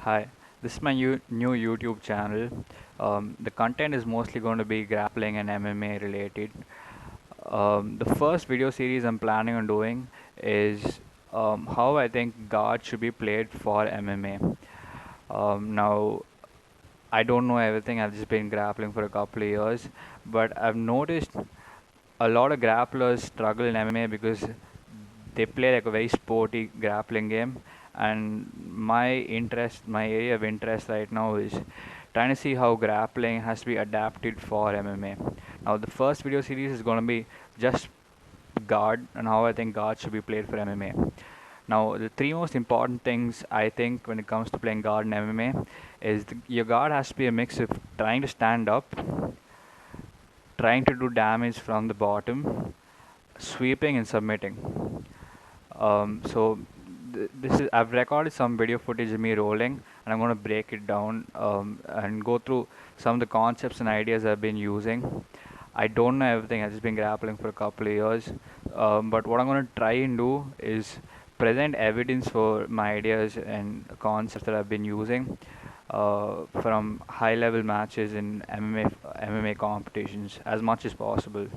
Hi, this is my new YouTube channel. The content is mostly going to be grappling and MMA related. The first video series I'm planning on doing is how I think guard should be played for MMA. Now, I don't know everything, I've just been grappling for a couple of years, but I've noticed a lot of grapplers struggle in MMA because they play like a very sporty grappling game, and my area of interest right now is trying to see how grappling has to be adapted for MMA. Now the first video series is going to be just guard and how I think guard should be played for MMA. Now the three most important things I think when it comes to playing guard in MMA is your guard has to be a mix of trying to stand up, trying to do damage from the bottom, sweeping and submitting. So this is I've recorded some video footage of me rolling, and I'm going to break it down and go through some of the concepts and ideas I've been using. I don't know everything. I've just been grappling for a couple of years, but what I'm going to try and do is present evidence for my ideas and concepts that I've been using from high-level matches in MMA competitions as much as possible.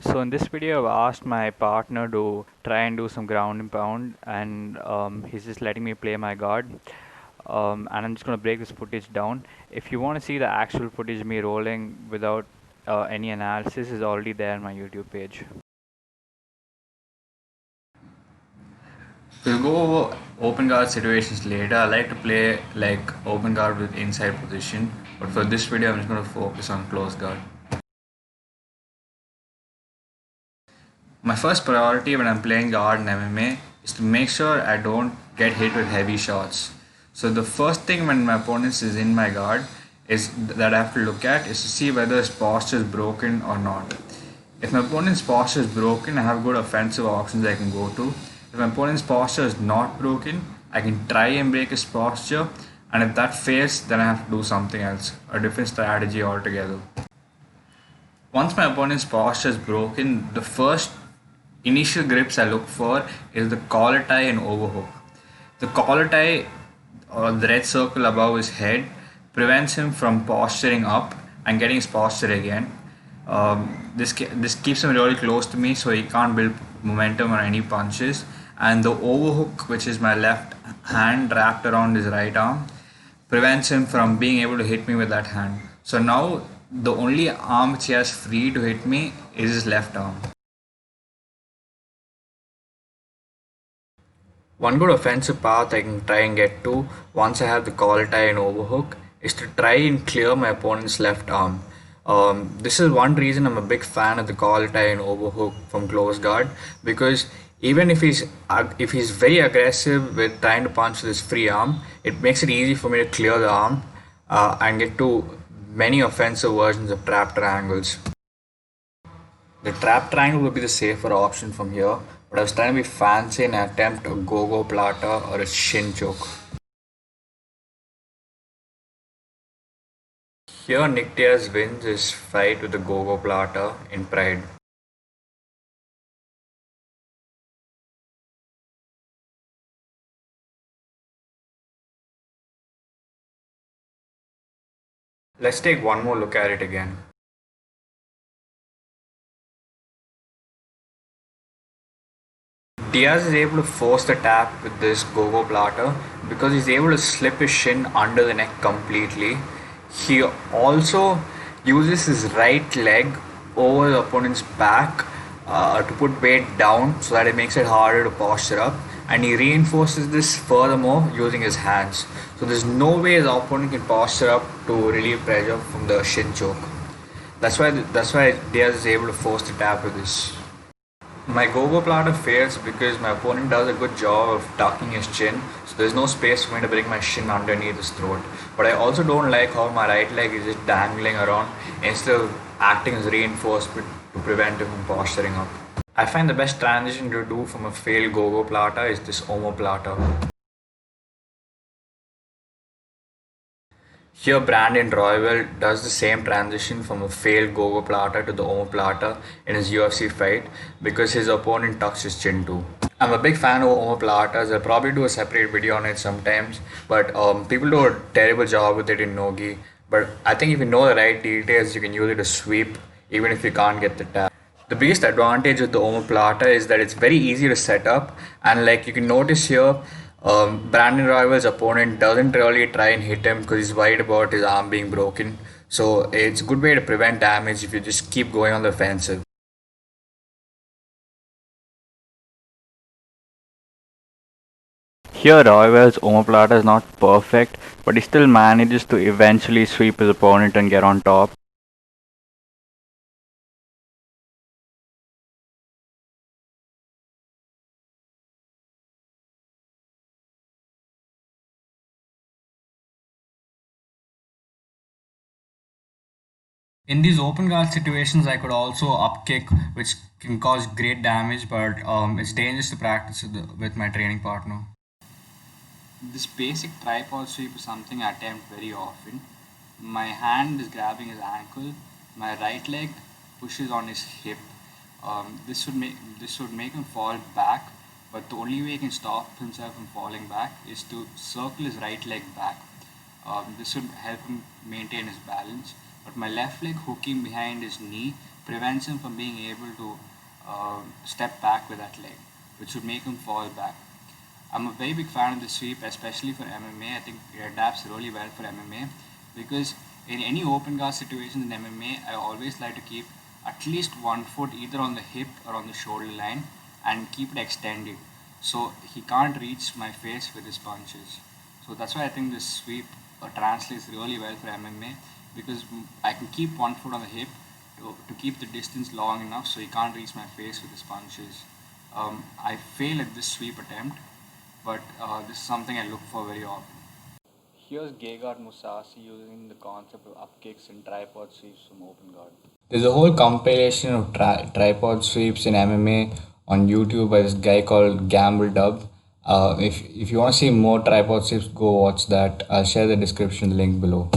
So in this video, I've asked my partner to try and do some ground and pound, and he's just letting me play my guard. And I'm just going to break this footage down. If you want to see the actual footage of me rolling without any analysis, is already there on my YouTube page. We'll go over open guard situations later. I like to play like open guard with inside position, but for this video I'm just going to focus on close guard. My first priority when I'm playing guard in MMA is to make sure I don't get hit with heavy shots. So the first thing when my opponent is in my guard is that I have to look at is to see whether his posture is broken or not. If my opponent's posture is broken, I have good offensive options I can go to. If my opponent's posture is not broken, I can try and break his posture, and if that fails, then I have to do something else, a different strategy altogether. Once my opponent's posture is broken, the first initial grips I look for is the collar tie and overhook. The collar tie, or the red circle above his head, prevents him from posturing up and getting his posture again. This keeps him really close to me, so he can't build momentum or any punches. And the overhook, which is my left hand wrapped around his right arm, prevents him from being able to hit me with that hand. So now the only arm which he has free to hit me is his left arm. One good offensive path I can try and get to once I have the collar tie and overhook is to try and clear my opponent's left arm. This is one reason I'm a big fan of the collar tie and overhook from close guard, because even if he's very aggressive with trying to punch with his free arm, it makes it easy for me to clear the arm and get to many offensive versions of trap triangles. The trap triangle would be the safer option from here, but I was trying to be fancy and attempt a go-go plata or a shin choke. Here Nick Diaz wins his fight with the go-go plata in Pride. Let's take one more look at it again. Diaz is able to force the tap with this go-go plata because he's able to slip his shin under the neck completely. He also uses his right leg over the opponent's back to put weight down so that it makes it harder to posture up, and he reinforces this furthermore using his hands. So there's no way the opponent can posture up to relieve pressure from the shin choke. That's why Diaz is able to force the tap with this. My go-go plata fails because my opponent does a good job of tucking his chin, so there's no space for me to bring my shin underneath his throat. But I also don't like how my right leg is just dangling around instead of acting as reinforcement to prevent him from posturing up. I find the best transition to do from a failed go-go plata is this omoplata. Here Brandon Royval does the same transition from a failed go-go plata to the omoplata in his UFC fight because his opponent tucks his chin too. I'm a big fan of omoplatas. I'll probably do a separate video on it sometimes. But people do a terrible job with it in Nogi. But I think if you know the right details, you can use it to sweep even if you can't get the tap. The biggest advantage of the omoplata is that it's very easy to set up, and like you can notice here, Brandon Royal's opponent doesn't really try and hit him because he's worried about his arm being broken. So it's a good way to prevent damage if you just keep going on the offensive. Here, Royal's omoplata is not perfect, but he still manages to eventually sweep his opponent and get on top. In these open guard situations, I could also up kick, which can cause great damage, but it's dangerous to practice with my training partner. This basic tripod sweep is something I attempt very often. My hand is grabbing his ankle, my right leg pushes on his hip. This would make him fall back, but the only way he can stop himself from falling back is to circle his right leg back. This would help him maintain his balance, but my left leg hooking behind his knee prevents him from being able to step back with that leg, which would make him fall back. I'm a very big fan of the sweep, especially for MMA. I think it adapts really well for MMA because in any open guard situation in MMA, I always like to keep at least one foot either on the hip or on the shoulder line and keep it extended so he can't reach my face with his punches. So that's why I think this sweep translates really well for MMA because I can keep one foot on the hip to keep the distance long enough so he can't reach my face with his punches. I fail at this sweep attempt, but this is something I look for very often. Here's Gegard Musasi using the concept of up kicks and tripod sweeps from open guard. There's a whole compilation of tripod sweeps in MMA on YouTube by this guy called Gamble Dub. If you want to see more tripod sweeps, go watch that. I'll share the description link below.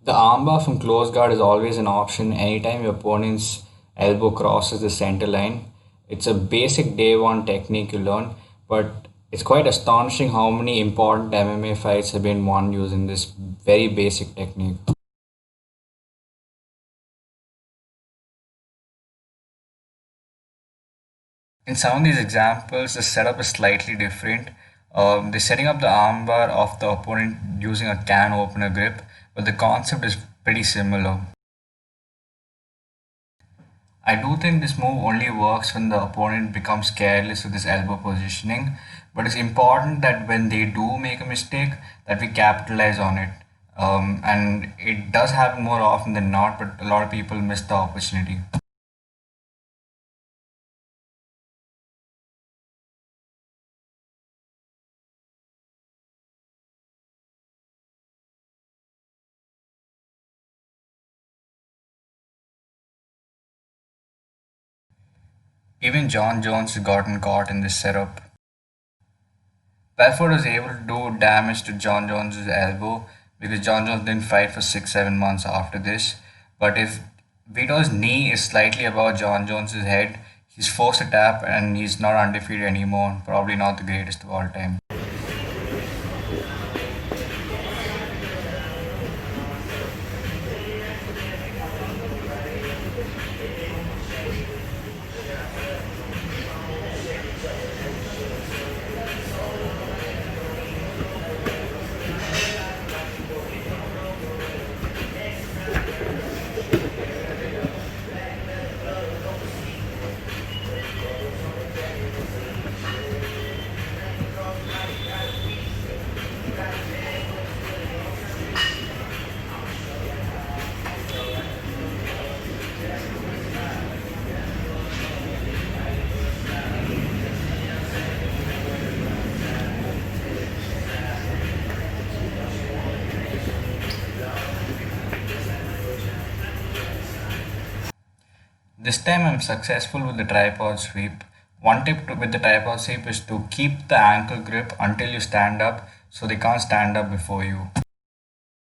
The armbar from close guard is always an option anytime your opponent's elbow crosses the center line. It's a basic day one technique you learn, but it's quite astonishing how many important MMA fights have been won using this very basic technique. In some of these examples, the setup is slightly different. They're setting up the armbar of the opponent using a can opener grip, but the concept is pretty similar. I do think this move only works when the opponent becomes careless with his elbow positioning, but it's important that when they do make a mistake, that we capitalize on it. And it does happen more often than not, but a lot of people miss the opportunity. Even John Jones has gotten caught in this setup. Belfort was able to do damage to John Jones's elbow because John Jones didn't fight for 6 7 months after this. But if Vito's knee is slightly above John Jones's head, he's forced to tap and he's not undefeated anymore. Probably not the greatest of all time. This time I'm successful with the tripod sweep. One tip with the tripod sweep is to keep the ankle grip until you stand up so they can't stand up before you.